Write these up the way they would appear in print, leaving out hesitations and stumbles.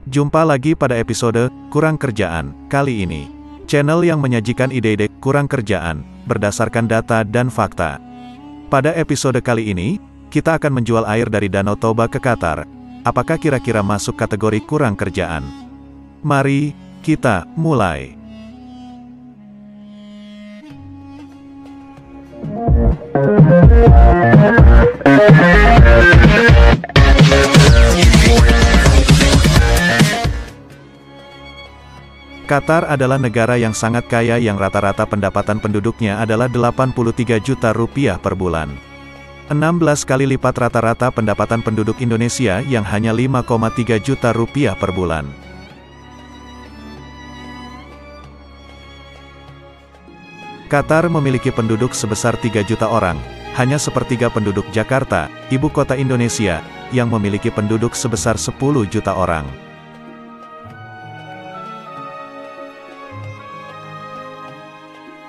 Jumpa lagi pada episode Kurang Kerjaan. Kali ini, channel yang menyajikan ide-ide kurang kerjaan berdasarkan data dan fakta. Pada episode kali ini, kita akan menjual air dari Danau Toba ke Qatar. Apakah kira-kira masuk kategori kurang kerjaan? Mari kita mulai. Qatar adalah negara yang sangat kaya yang rata-rata pendapatan penduduknya adalah 83 juta rupiah per bulan. 16 kali lipat rata-rata pendapatan penduduk Indonesia yang hanya 5,3 juta rupiah per bulan. Qatar memiliki penduduk sebesar 3 juta orang, hanya sepertiga penduduk Jakarta, ibu kota Indonesia, yang memiliki penduduk sebesar 10 juta orang.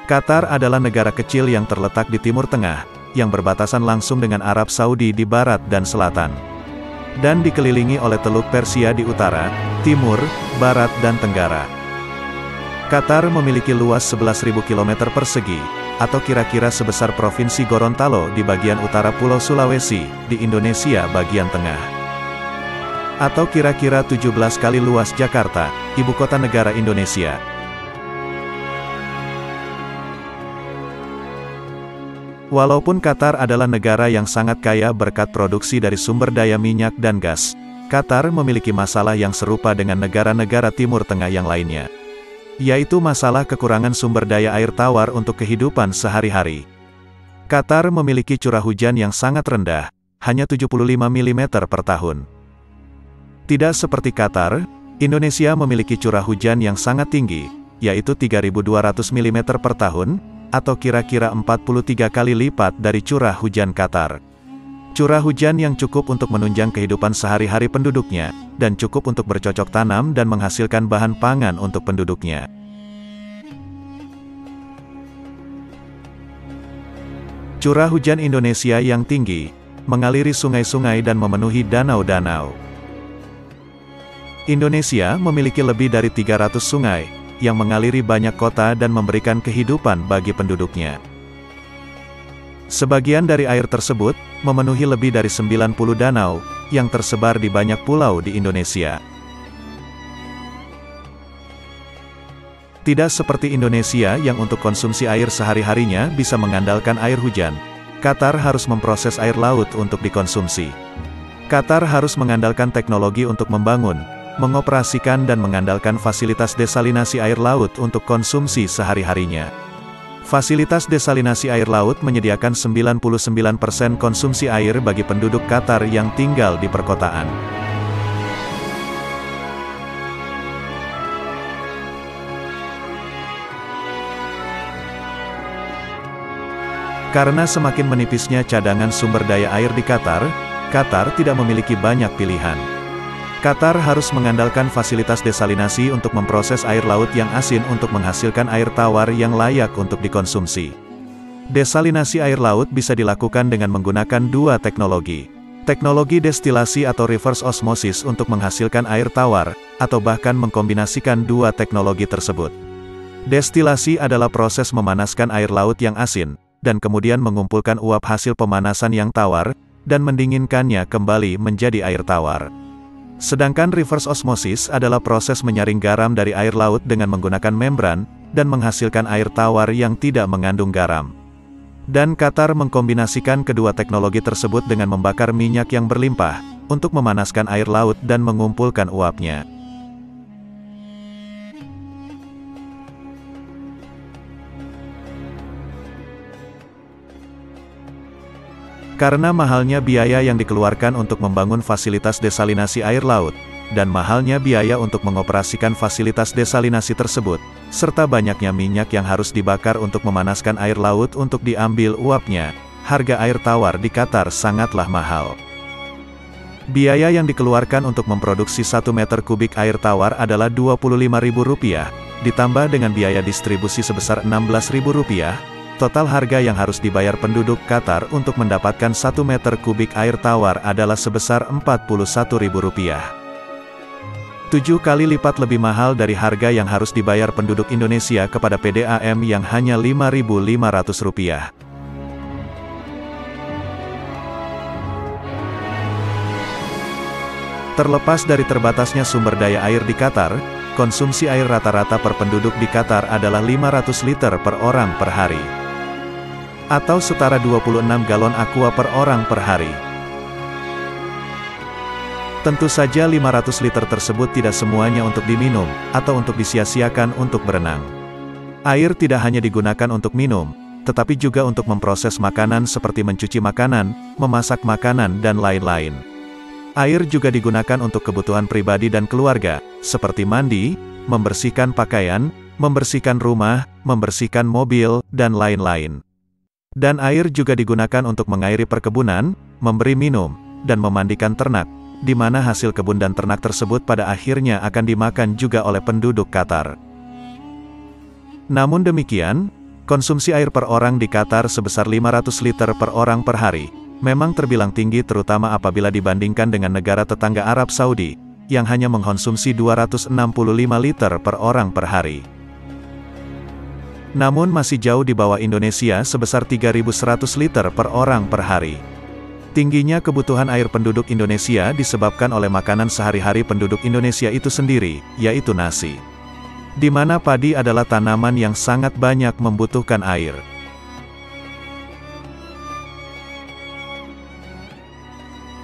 Qatar adalah negara kecil yang terletak di Timur Tengah, yang berbatasan langsung dengan Arab Saudi di barat dan selatan. Dan dikelilingi oleh Teluk Persia di utara, timur, barat dan tenggara. Qatar memiliki luas 11.000 km persegi, atau kira-kira sebesar Provinsi Gorontalo di bagian utara Pulau Sulawesi, di Indonesia bagian tengah. Atau kira-kira 17 kali luas Jakarta, ibu kota negara Indonesia. Walaupun Qatar adalah negara yang sangat kaya berkat produksi dari sumber daya minyak dan gas, Qatar memiliki masalah yang serupa dengan negara-negara Timur Tengah yang lainnya, yaitu masalah kekurangan sumber daya air tawar untuk kehidupan sehari-hari. Qatar memiliki curah hujan yang sangat rendah, hanya 75 mm per tahun. Tidak seperti Qatar, Indonesia memiliki curah hujan yang sangat tinggi, yaitu 3.200 mm per tahun, atau kira-kira 43 kali lipat dari curah hujan Qatar. Curah hujan yang cukup untuk menunjang kehidupan sehari-hari penduduknya, dan cukup untuk bercocok tanam dan menghasilkan bahan pangan untuk penduduknya. Curah hujan Indonesia yang tinggi, mengaliri sungai-sungai dan memenuhi danau-danau. Indonesia memiliki lebih dari 300 sungai, yang mengaliri banyak kota dan memberikan kehidupan bagi penduduknya. Sebagian dari air tersebut, memenuhi lebih dari 90 danau, yang tersebar di banyak pulau di Indonesia. Tidak seperti Indonesia yang untuk konsumsi air sehari-harinya bisa mengandalkan air hujan, Qatar harus memproses air laut untuk dikonsumsi. Qatar harus mengandalkan teknologi untuk membangun, mengoperasikan dan mengandalkan fasilitas desalinasi air laut untuk konsumsi sehari-harinya. Fasilitas desalinasi air laut menyediakan 99% konsumsi air bagi penduduk Qatar yang tinggal di perkotaan. Karena semakin menipisnya cadangan sumber daya air di Qatar, Qatar tidak memiliki banyak pilihan. Qatar harus mengandalkan fasilitas desalinasi untuk memproses air laut yang asin untuk menghasilkan air tawar yang layak untuk dikonsumsi. Desalinasi air laut bisa dilakukan dengan menggunakan dua teknologi. Teknologi destilasi atau reverse osmosis untuk menghasilkan air tawar, atau bahkan mengkombinasikan dua teknologi tersebut. Destilasi adalah proses memanaskan air laut yang asin, dan kemudian mengumpulkan uap hasil pemanasan yang tawar, dan mendinginkannya kembali menjadi air tawar. Sedangkan reverse osmosis adalah proses menyaring garam dari air laut dengan menggunakan membran, dan menghasilkan air tawar yang tidak mengandung garam. Dan Qatar mengkombinasikan kedua teknologi tersebut dengan membakar minyak yang berlimpah, untuk memanaskan air laut dan mengumpulkan uapnya. Karena mahalnya biaya yang dikeluarkan untuk membangun fasilitas desalinasi air laut, dan mahalnya biaya untuk mengoperasikan fasilitas desalinasi tersebut, serta banyaknya minyak yang harus dibakar untuk memanaskan air laut untuk diambil uapnya, harga air tawar di Qatar sangatlah mahal. Biaya yang dikeluarkan untuk memproduksi 1 meter kubik air tawar adalah Rp25.000, ditambah dengan biaya distribusi sebesar Rp16.000, total harga yang harus dibayar penduduk Qatar untuk mendapatkan 1 meter kubik air tawar adalah sebesar Rp41.000. 7 kali lipat lebih mahal dari harga yang harus dibayar penduduk Indonesia kepada PDAM yang hanya Rp5.500. Terlepas dari terbatasnya sumber daya air di Qatar, konsumsi air rata-rata per penduduk di Qatar adalah 500 liter per orang per hari. Atau setara 26 galon aqua per orang per hari. Tentu saja 500 liter tersebut tidak semuanya untuk diminum, atau untuk disia-siakan untuk berenang. Air tidak hanya digunakan untuk minum, tetapi juga untuk memproses makanan seperti mencuci makanan, memasak makanan dan lain-lain. Air juga digunakan untuk kebutuhan pribadi dan keluarga, seperti mandi, membersihkan pakaian, membersihkan rumah, membersihkan mobil, dan lain-lain. Dan air juga digunakan untuk mengairi perkebunan, memberi minum, dan memandikan ternak, di mana hasil kebun dan ternak tersebut pada akhirnya akan dimakan juga oleh penduduk Qatar. Namun demikian, konsumsi air per orang di Qatar sebesar 500 liter per orang per hari, memang terbilang tinggi terutama apabila dibandingkan dengan negara tetangga Arab Saudi, yang hanya mengkonsumsi 265 liter per orang per hari. Namun masih jauh di bawah Indonesia sebesar 3.100 liter per orang per hari. Tingginya kebutuhan air penduduk Indonesia disebabkan oleh makanan sehari-hari penduduk Indonesia itu sendiri, yaitu nasi. Di mana padi adalah tanaman yang sangat banyak membutuhkan air.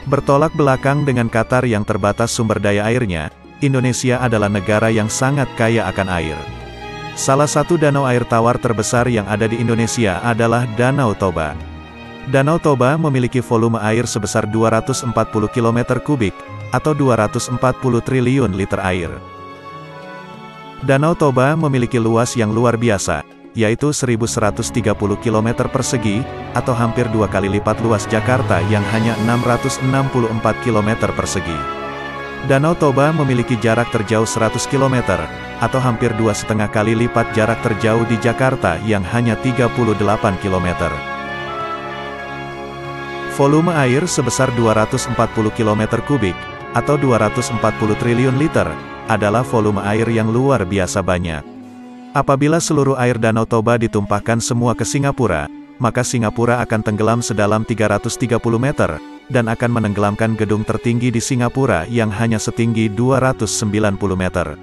Bertolak belakang dengan Qatar yang terbatas sumber daya airnya, Indonesia adalah negara yang sangat kaya akan air. Salah satu danau air tawar terbesar yang ada di Indonesia adalah Danau Toba. Danau Toba memiliki volume air sebesar 240 km kubik, atau 240 triliun liter air. Danau Toba memiliki luas yang luar biasa, yaitu 1.130 km persegi, atau hampir 2 kali lipat luas Jakarta yang hanya 664 km persegi. Danau Toba memiliki jarak terjauh 100 km, atau hampir 2,5 kali lipat jarak terjauh di Jakarta yang hanya 38 km. Volume air sebesar 240 km kubik, atau 240 triliun liter, adalah volume air yang luar biasa banyak. Apabila seluruh air Danau Toba ditumpahkan semua ke Singapura, maka Singapura akan tenggelam sedalam 330 meter, dan akan menenggelamkan gedung tertinggi di Singapura yang hanya setinggi 290 meter.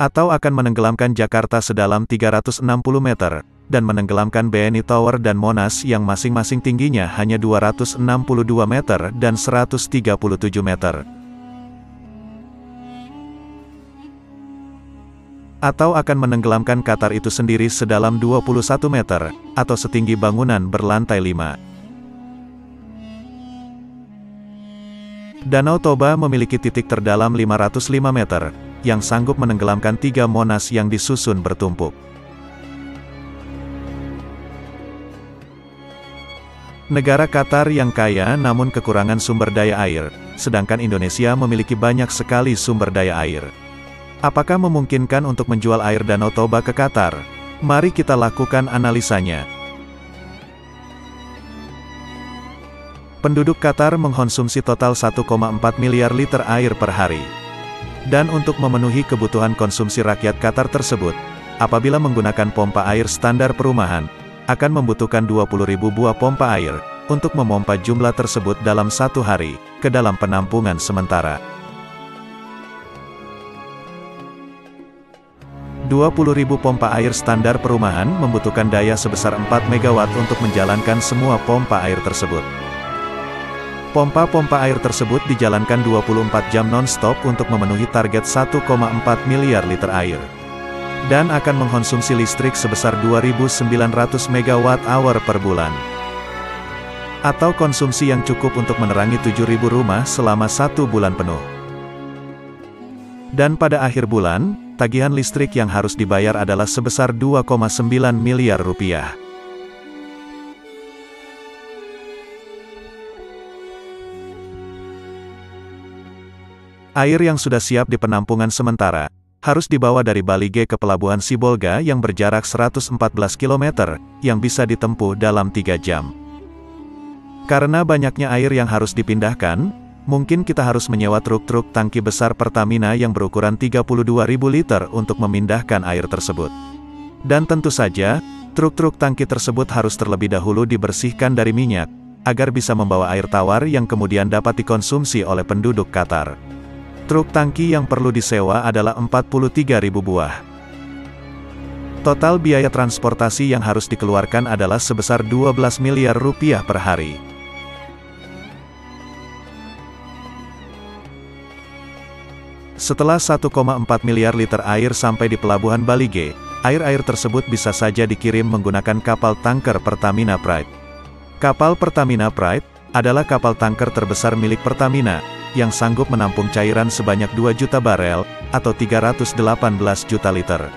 Atau akan menenggelamkan Jakarta sedalam 360 meter, dan menenggelamkan BNI Tower dan Monas yang masing-masing tingginya hanya 262 meter dan 137 meter. Atau akan menenggelamkan Qatar itu sendiri sedalam 21 meter, atau setinggi bangunan berlantai 5. Danau Toba memiliki titik terdalam 505 meter, yang sanggup menenggelamkan 3 Monas yang disusun bertumpuk. Negara Qatar yang kaya namun kekurangan sumber daya air, sedangkan Indonesia memiliki banyak sekali sumber daya air. Apakah memungkinkan untuk menjual air Danau Toba ke Qatar? Mari kita lakukan analisanya. Penduduk Qatar mengkonsumsi total 1,4 miliar liter air per hari. Dan untuk memenuhi kebutuhan konsumsi rakyat Qatar tersebut, apabila menggunakan pompa air standar perumahan, akan membutuhkan 20.000 buah pompa air, untuk memompa jumlah tersebut dalam 1 hari, ke dalam penampungan sementara. 20.000 pompa air standar perumahan membutuhkan daya sebesar 4 MW untuk menjalankan semua pompa air tersebut. Pompa-pompa air tersebut dijalankan 24 jam non-stop untuk memenuhi target 1,4 miliar liter air. Dan akan mengkonsumsi listrik sebesar 2.900 MWh per bulan. Atau konsumsi yang cukup untuk menerangi 7.000 rumah selama 1 bulan penuh. Dan pada akhir bulan, tagihan listrik yang harus dibayar adalah sebesar 2,9 miliar rupiah. Air yang sudah siap di penampungan sementara, harus dibawa dari Balige ke Pelabuhan Sibolga yang berjarak 114 km, yang bisa ditempuh dalam 3 jam. Karena banyaknya air yang harus dipindahkan, mungkin kita harus menyewa truk-truk tangki besar Pertamina yang berukuran 32.000 liter untuk memindahkan air tersebut. Dan tentu saja, truk-truk tangki tersebut harus terlebih dahulu dibersihkan dari minyak, agar bisa membawa air tawar yang kemudian dapat dikonsumsi oleh penduduk Qatar. Truk tangki yang perlu disewa adalah 43.000 buah. Total biaya transportasi yang harus dikeluarkan adalah sebesar 12 miliar rupiah per hari. Setelah 1,4 miliar liter air sampai di pelabuhan Balige, air-air tersebut bisa saja dikirim menggunakan kapal tanker Pertamina Pride. Kapal Pertamina Pride adalah kapal tanker terbesar milik Pertamina, yang sanggup menampung cairan sebanyak 2 juta barel, atau 318 juta liter.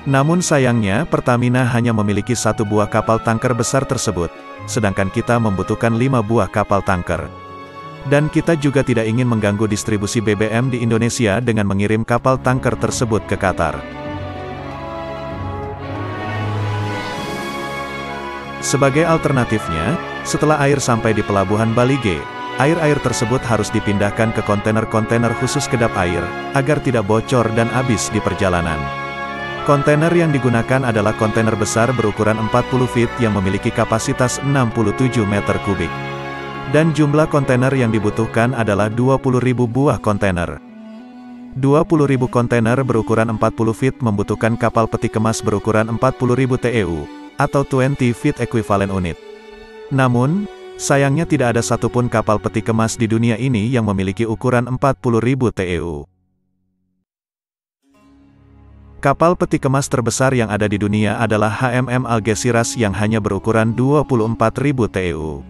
Namun sayangnya Pertamina hanya memiliki 1 buah kapal tanker besar tersebut, sedangkan kita membutuhkan 5 buah kapal tanker. Dan kita juga tidak ingin mengganggu distribusi BBM di Indonesia dengan mengirim kapal tanker tersebut ke Qatar. Sebagai alternatifnya, setelah air sampai di pelabuhan Balige, air-air tersebut harus dipindahkan ke kontainer-kontainer khusus kedap air, agar tidak bocor dan habis di perjalanan. Kontainer yang digunakan adalah kontainer besar berukuran 40 feet yang memiliki kapasitas 67 meter kubik. Dan jumlah kontainer yang dibutuhkan adalah 20.000 buah kontainer. 20.000 kontainer berukuran 40 feet membutuhkan kapal peti kemas berukuran 40.000 TEU, atau 20 feet equivalent unit. Namun, sayangnya tidak ada satupun kapal peti kemas di dunia ini yang memiliki ukuran 40.000 TEU. Kapal peti kemas terbesar yang ada di dunia adalah HMM Algeciras yang hanya berukuran 24.000 TEU.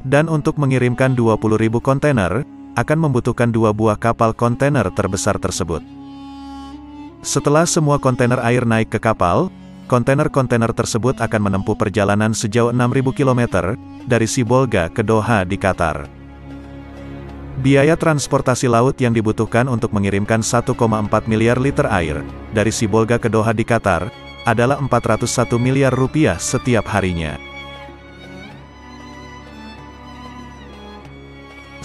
Dan untuk mengirimkan 20.000 kontainer, akan membutuhkan 2 buah kapal kontainer terbesar tersebut. Setelah semua kontainer air naik ke kapal, kontainer-kontainer tersebut akan menempuh perjalanan sejauh 6.000 km, dari Sibolga ke Doha di Qatar. Biaya transportasi laut yang dibutuhkan untuk mengirimkan 1,4 miliar liter air, dari Sibolga ke Doha di Qatar, adalah 401 miliar rupiah setiap harinya.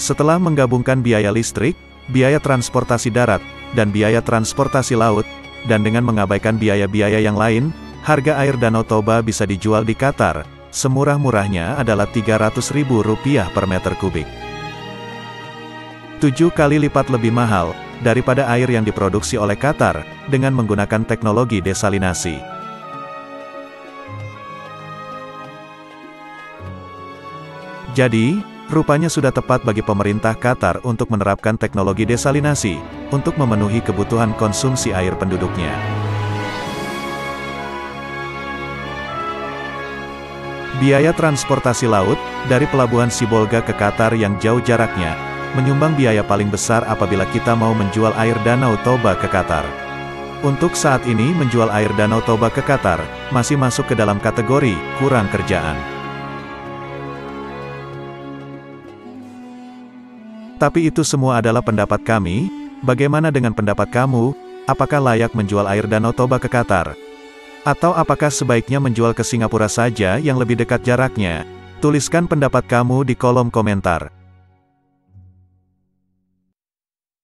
Setelah menggabungkan biaya listrik, biaya transportasi darat, dan biaya transportasi laut, dan dengan mengabaikan biaya-biaya yang lain, harga air Danau Toba bisa dijual di Qatar, semurah-murahnya adalah Rp300.000 per meter kubik. 7 kali lipat lebih mahal, daripada air yang diproduksi oleh Qatar, dengan menggunakan teknologi desalinasi. Jadi, rupanya sudah tepat bagi pemerintah Qatar untuk menerapkan teknologi desalinasi, untuk memenuhi kebutuhan konsumsi air penduduknya. Biaya transportasi laut, dari pelabuhan Sibolga ke Qatar yang jauh jaraknya, menyumbang biaya paling besar apabila kita mau menjual air Danau Toba ke Qatar. Untuk saat ini menjual air Danau Toba ke Qatar, masih masuk ke dalam kategori, kurang kerjaan. Tapi itu semua adalah pendapat kami. Bagaimana dengan pendapat kamu? Apakah layak menjual air Danau Toba ke Qatar? Atau apakah sebaiknya menjual ke Singapura saja yang lebih dekat jaraknya? Tuliskan pendapat kamu di kolom komentar.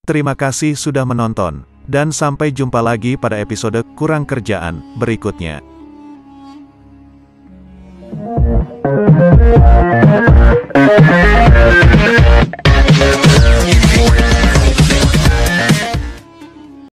Terima kasih sudah menonton, dan sampai jumpa lagi pada episode Kurang Kerjaan berikutnya.